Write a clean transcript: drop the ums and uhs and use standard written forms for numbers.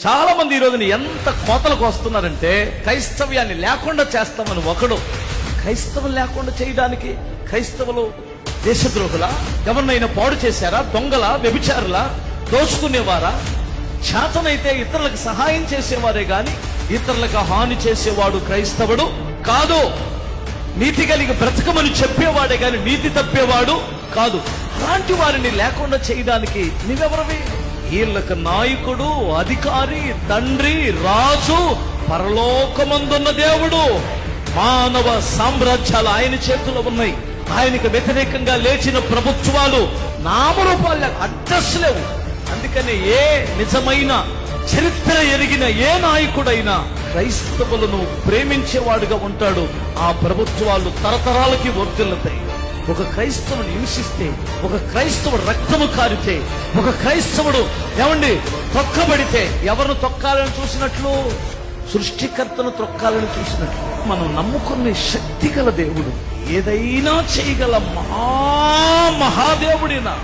చాలా మంది ఈ రోజున ఎంత కోతలకు వస్తున్నారంటే క్రైస్తవ్యాన్ని లేకుండా చేస్తామని ఒకడు. క్రైస్తవం లేకుండా చేయడానికి క్రైస్తవులు దేశద్రోహులా? ఎవరినైనా పాడు చేశారా? దొంగల, వ్యభిచారులా, దోచుకునేవారా? చేతనైతే ఇతరులకు సహాయం చేసేవారే గాని ఇతరులకు హాని చేసేవాడు క్రైస్తవుడు కాదు. నీతి కలిగి బ్రతకమని చెప్పేవాడే గాని నీతి తప్పేవాడు కాదు. అలాంటి వారిని లేకుండా చేయడానికి నీవెవరవి? వీళ్ళకు నాయకుడు, అధికారి, తండ్రి, రాజు, పరలోకమందున్న దేవుడు. మానవ సామ్రాజ్యాలు ఆయన చేతిలో ఉన్నాయి. ఆయనకు వ్యతిరేకంగా లేచిన ప్రభుత్వాలు నామరూపాలు, అడ్రస్ లేవు. అందుకని ఏ నిజమైన చరిత్ర ఎరిగిన ఏ నాయకుడైనా క్రైస్తవులను ప్రేమించేవాడుగా ఉంటాడు. ఆ ప్రభుత్వాలు తరతరాలకి వర్తిల్లుతాయి. ఒక క్రైస్తవుని హింసిస్తే, ఒక క్రైస్తవుడు రక్తము కారితే, ఒక క్రైస్తవుడు తొక్కబడితే ఎవరిని తొక్కాలని చూసినట్లు? సృష్టికర్తను తొక్కాలని చూసినట్లు. మనం నమ్ముకునే శక్తి గల దేవుడు, ఏదైనా చేయగల మహాదేవుడినా.